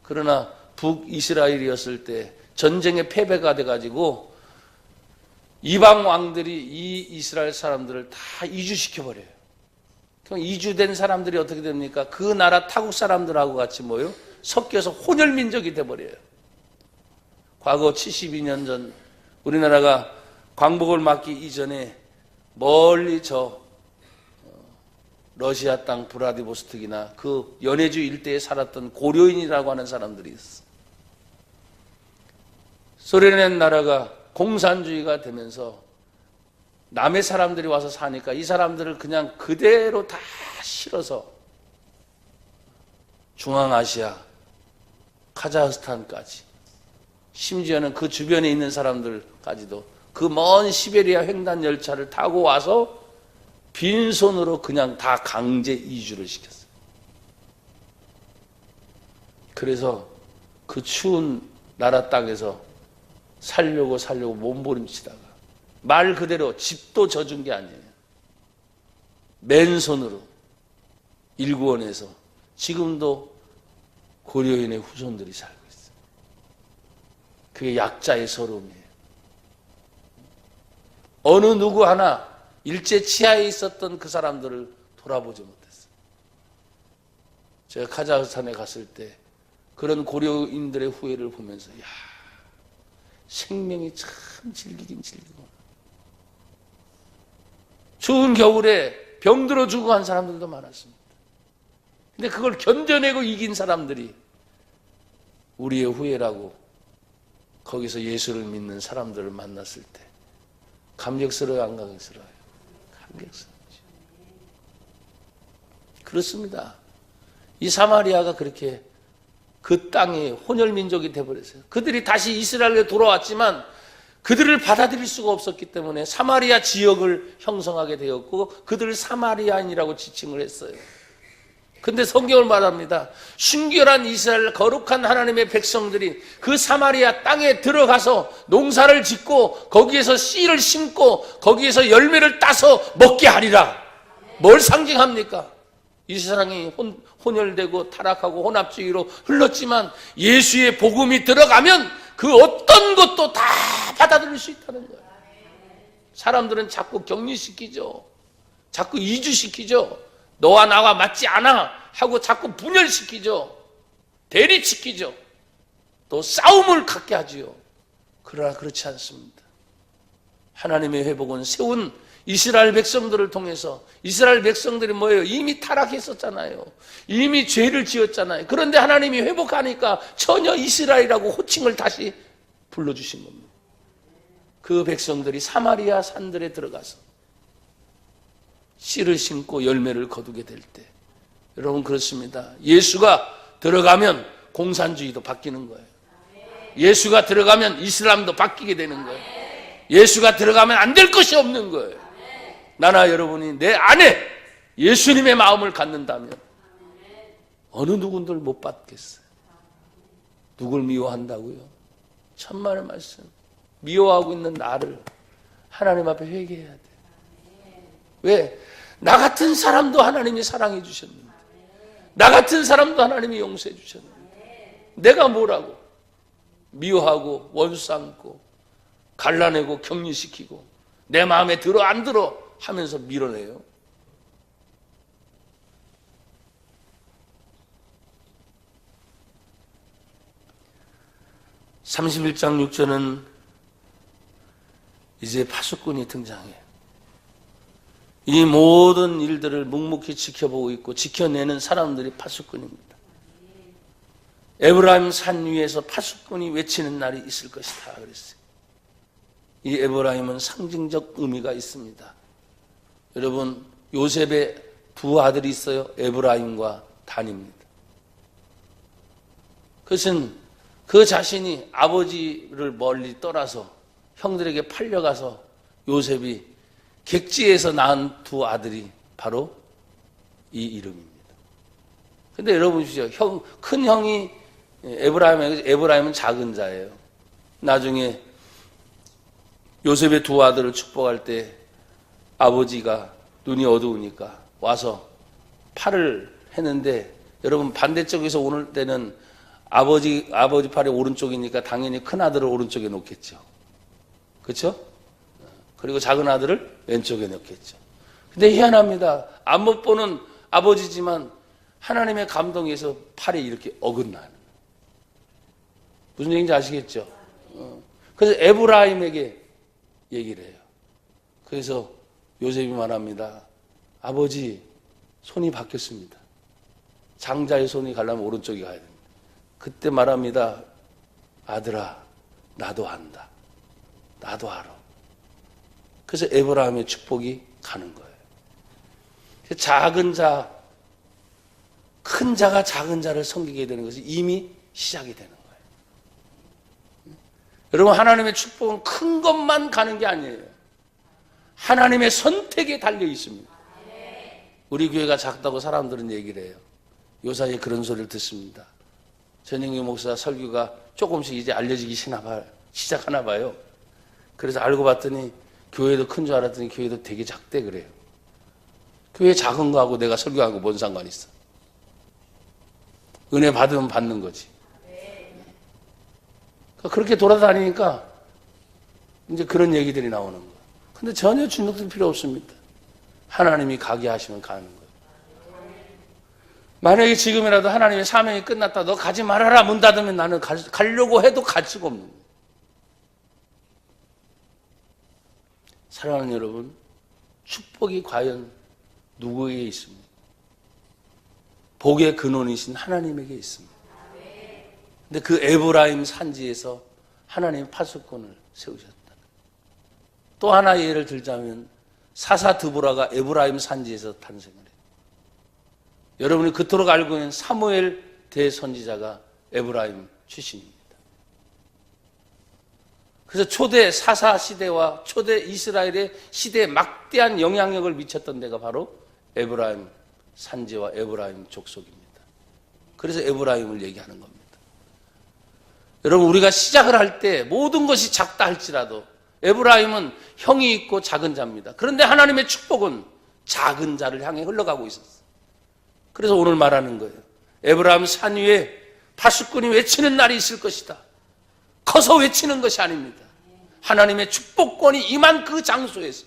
그러나 북이스라엘이었을 때 전쟁에 패배가 돼가지고 이방 왕들이 이 이스라엘 사람들을 다 이주시켜버려요. 그럼 이주된 사람들이 어떻게 됩니까? 그 나라 타국 사람들하고 같이 뭐요? 섞여서 혼혈민족이 돼버려요. 과거 72년 전 우리나라가 광복을 맞기 이전에 멀리 저 러시아 땅 브라디보스톡이나 그 연해주 일대에 살았던 고려인이라고 하는 사람들이 있어. 소련의 나라가 공산주의가 되면서 남의 사람들이 와서 사니까 이 사람들을 그냥 그대로 다 실어서 중앙아시아, 카자흐스탄까지 심지어는 그 주변에 있는 사람들까지도 그 먼 시베리아 횡단 열차를 타고 와서 빈손으로 그냥 다 강제 이주를 시켰어요. 그래서 그 추운 나라 땅에서 살려고 몸부림치다가 말 그대로 집도 져준 게 아니에요. 맨손으로 일구원에서 지금도 고려인의 후손들이 살고 있어요. 그게 약자의 서름이에요. 어느 누구 하나 일제 치하에 있었던 그 사람들을 돌아보지 못했어요. 제가 카자흐스탄에 갔을 때 그런 고려인들의 후예를 보면서 야, 생명이 참 질기긴 질기구나. 추운 겨울에 병들어 죽어간 사람들도 많았습니다. 근데 그걸 견뎌내고 이긴 사람들이 우리의 후예라고 거기서 예수를 믿는 사람들을 만났을 때 감격스러워요, 안 감격스러워요? 감격스럽죠. 그렇습니다. 이 사마리아가 그렇게 그 땅의 혼혈민족이 되어버렸어요. 그들이 다시 이스라엘에 돌아왔지만 그들을 받아들일 수가 없었기 때문에 사마리아 지역을 형성하게 되었고 그들을 사마리아인이라고 지칭을 했어요. 근데 성경을 말합니다. 순결한 이스라엘 거룩한 하나님의 백성들이 그 사마리아 땅에 들어가서 농사를 짓고 거기에서 씨를 심고 거기에서 열매를 따서 먹게 하리라. 뭘 상징합니까? 이 세상이 혼혈되고 타락하고 혼합주의로 흘렀지만 예수의 복음이 들어가면 그 어떤 것도 다 받아들일 수 있다는 거예요. 사람들은 자꾸 격리시키죠. 자꾸 이주시키죠. 너와 나와 맞지 않아 하고 자꾸 분열시키죠. 대립시키죠. 또 싸움을 갖게 하지요. 그러나 그렇지 않습니다. 하나님의 회복은 세운 이스라엘 백성들을 통해서 이스라엘 백성들이 뭐예요? 이미 타락했었잖아요. 이미 죄를 지었잖아요. 그런데 하나님이 회복하니까 전혀 이스라엘이라고 호칭을 다시 불러주신 겁니다. 그 백성들이 사마리아 산들에 들어가서 씨를 심고 열매를 거두게 될 때 여러분 그렇습니다. 예수가 들어가면 공산주의도 바뀌는 거예요. 예수가 들어가면 이슬람도 바뀌게 되는 거예요. 예수가 들어가면 안 될 것이 없는 거예요. 나나 여러분이 내 안에 예수님의 마음을 갖는다면 어느 누군들 못 받겠어요. 누굴 미워한다고요? 천만의 말씀. 미워하고 있는 나를 하나님 앞에 회개해야 돼. 왜? 나 같은 사람도 하나님이 사랑해 주셨는데, 나 같은 사람도 하나님이 용서해 주셨는데, 내가 뭐라고? 미워하고 원수 삼고 갈라내고 격리시키고 내 마음에 들어 안 들어 하면서 밀어내요. (31장 6절은) 이제 파수꾼이 등장해요. 이 모든 일들을 묵묵히 지켜보고 있고 지켜내는 사람들이 파수꾼입니다. 에브라임 산 위에서 파수꾼이 외치는 날이 있을 것이다 그랬어요. 이 에브라임은 상징적 의미가 있습니다. 여러분, 요셉의 두 아들이 있어요. 에브라임과 단입니다. 그것은 그 자신이 아버지를 멀리 떠나서 형들에게 팔려가서 요셉이 객지에서 낳은 두 아들이 바로 이 이름입니다. 근데 여러분 보십시오. 큰 형이 에브라임은 작은 자예요. 나중에 요셉의 두 아들을 축복할 때 아버지가 눈이 어두우니까 와서 팔을 했는데 여러분 반대쪽에서 오는 때는 아버지 팔이 오른쪽이니까 당연히 큰 아들을 오른쪽에 놓겠죠. 그렇죠? 그리고 작은 아들을 왼쪽에 넣겠죠. 근데 희한합니다. 안 못 보는 아버지지만 하나님의 감동에서 팔이 이렇게 어긋나는. 무슨 얘기인지 아시겠죠? 그래서 에브라임에게 얘기를 해요. 그래서 요셉이 말합니다. 아버지, 손이 바뀌었습니다. 장자의 손이 가려면 오른쪽이 가야 됩니다. 그때 말합니다. 아들아, 나도 안다. 나도 알아. 그래서 에브라임의 축복이 가는 거예요. 작은 자, 큰 자가 작은 자를 섬기게 되는 것이 이미 시작이 되는 거예요. 여러분, 하나님의 축복은 큰 것만 가는 게 아니에요. 하나님의 선택에 달려 있습니다. 우리 교회가 작다고 사람들은 얘기를 해요. 요사이에 그런 소리를 듣습니다. 전영기 목사 설교가 조금씩 이제 알려지기 시작하나 봐요. 그래서 알고 봤더니 교회도 큰 줄 알았더니 교회도 되게 작대 그래요. 교회 작은 거하고 내가 설교하고 뭔 상관이 있어? 은혜 받으면 받는 거지. 그렇게 돌아다니니까 이제 그런 얘기들이 나오는 거예요. 근데 전혀 주눅들 필요 없습니다. 하나님이 가게 하시면 가는 거예요. 만약에 지금이라도 하나님의 사명이 끝났다, 너 가지 말아라 문 닫으면 나는 가려고 해도 갈 수가 없는 거예요. 사랑하는 여러분, 축복이 과연 누구에게 있습니까? 복의 근원이신 하나님에게 있습니다. 근데 그 에브라임 산지에서 하나님 파수꾼을 세우셨다. 또 하나 예를 들자면 사사 드보라가 에브라임 산지에서 탄생을 해요. 여러분이 그토록 알고 있는 사무엘 대선지자가 에브라임 출신입니다. 그래서 초대 사사 시대와 초대 이스라엘의 시대에 막대한 영향력을 미쳤던 데가 바로 에브라임 산지와 에브라임 족속입니다. 그래서 에브라임을 얘기하는 겁니다. 여러분, 우리가 시작을 할 때 모든 것이 작다 할지라도 에브라임은 형이 있고 작은 자입니다. 그런데 하나님의 축복은 작은 자를 향해 흘러가고 있었어요. 그래서 오늘 말하는 거예요. 에브라임 산 위에 파수꾼이 외치는 날이 있을 것이다. 커서 외치는 것이 아닙니다. 하나님의 축복권이 임한 그 장소에서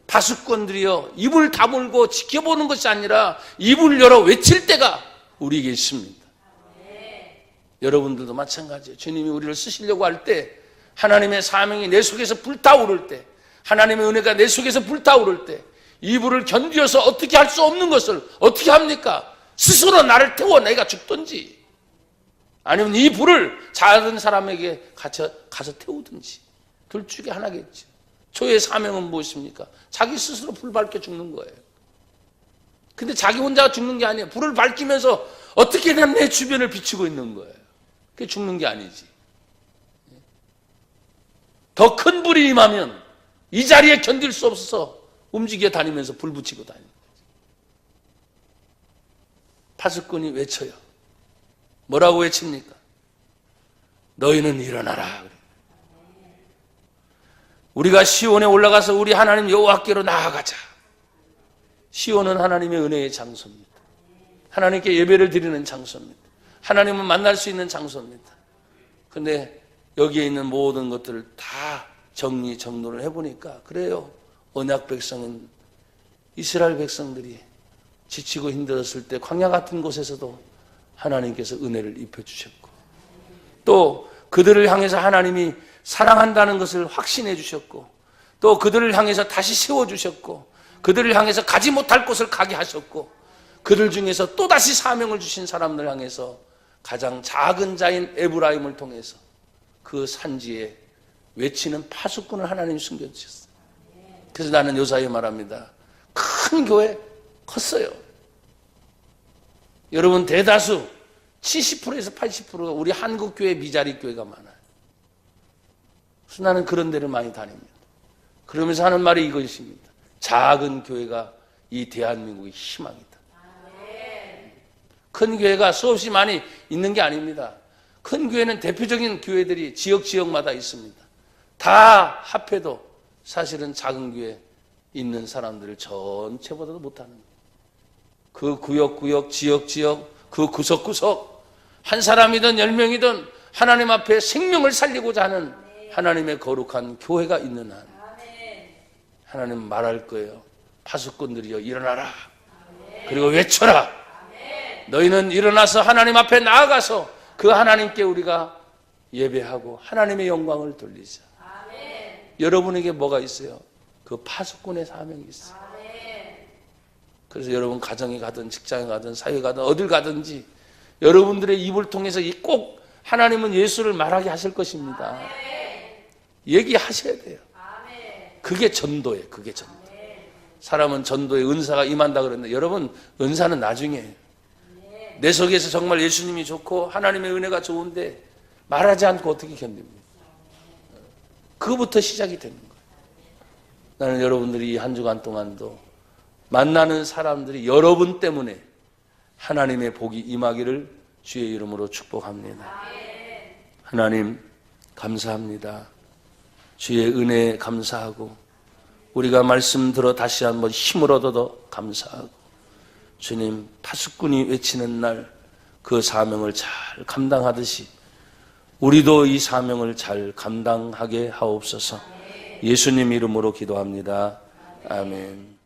파수꾼들이여 입을 다물고 지켜보는 것이 아니라 입을 열어 외칠 때가 우리에게 있습니다. 여러분들도 마찬가지예요. 주님이 우리를 쓰시려고 할 때, 하나님의 사명이 내 속에서 불타오를 때, 하나님의 은혜가 내 속에서 불타오를 때, 이 불을 견디어서 어떻게 할 수 없는 것을 어떻게 합니까? 스스로 나를 태워 내가 죽든지, 아니면 이 불을 작은 사람에게 가서 태우든지, 둘 중에 하나겠죠. 초의 사명은 무엇입니까? 자기 스스로 불 밝혀 죽는 거예요. 근데 자기 혼자 죽는 게 아니에요. 불을 밝히면서 어떻게든 내 주변을 비추고 있는 거예요. 그게 죽는 게 아니지. 더 큰 불이 임하면 이 자리에 견딜 수 없어서 움직여 다니면서 불 붙이고 다니는 거지. 파수꾼이 외쳐요. 뭐라고 외칩니까? 너희는 일어나라. 우리가 시온에 올라가서 우리 하나님 여호와께로 나아가자. 시온은 하나님의 은혜의 장소입니다. 하나님께 예배를 드리는 장소입니다. 하나님을 만날 수 있는 장소입니다. 그런데 여기에 있는 모든 것들을 다 정리정돈을 해보니까 그래요. 언약 백성은 이스라엘 백성들이 지치고 힘들었을 때 광야 같은 곳에서도 하나님께서 은혜를 입혀주셨고, 또 그들을 향해서 하나님이 사랑한다는 것을 확신해 주셨고, 또 그들을 향해서 다시 세워주셨고, 그들을 향해서 가지 못할 곳을 가게 하셨고, 그들 중에서 또다시 사명을 주신 사람들 향해서 가장 작은 자인 에브라임을 통해서 그 산지에 외치는 파수꾼을 하나님이 숨겨주셨어요. 그래서 나는 요사이 말합니다. 큰 교회 컸어요. 여러분, 대다수 70%에서 80%가 우리 한국 교회 미자리 교회가 많아요. 그래서 나는 그런 데를 많이 다닙니다. 그러면서 하는 말이 이것입니다. 작은 교회가 이 대한민국의 희망이다. 큰 교회가 수없이 많이 있는 게 아닙니다. 큰 교회는 대표적인 교회들이 지역마다 있습니다. 다 합해도 사실은 작은 교회에 있는 사람들을 전체보다도 못하는 거예요. 그 구역, 지역, 그 구석, 한 사람이든 10명이든 하나님 앞에 생명을 살리고자 하는 하나님의 거룩한 교회가 있는 한 하나님 말할 거예요. 파수꾼들이여 일어나라. 그리고 외쳐라. 너희는 일어나서 하나님 앞에 나아가서 그 하나님께 우리가 예배하고 하나님의 영광을 돌리자. 여러분에게 뭐가 있어요? 그 파수꾼의 사명이 있어요. 그래서 여러분 가정에 가든 직장에 가든 사회에 가든 어딜 가든지 여러분들의 입을 통해서 꼭 하나님은 예수를 말하게 하실 것입니다. 얘기하셔야 돼요. 그게 전도예요. 그게 전도. 사람은 전도에 은사가 임한다 그랬는데 여러분, 은사는 나중에 내 속에서 정말 예수님이 좋고 하나님의 은혜가 좋은데 말하지 않고 어떻게 견딥니까? 그거부터 시작이 되는 거예요. 나는 여러분들이 이 한 주간 동안도 만나는 사람들이 여러분 때문에 하나님의 복이 임하기를 주의 이름으로 축복합니다. 하나님 감사합니다. 주의 은혜에 감사하고 우리가 말씀 들어 다시 한번 힘을 얻어도 감사하고, 주님 파수꾼이 외치는 날 그 사명을 잘 감당하듯이 우리도 이 사명을 잘 감당하게 하옵소서. 예수님 이름으로 기도합니다. 아멘.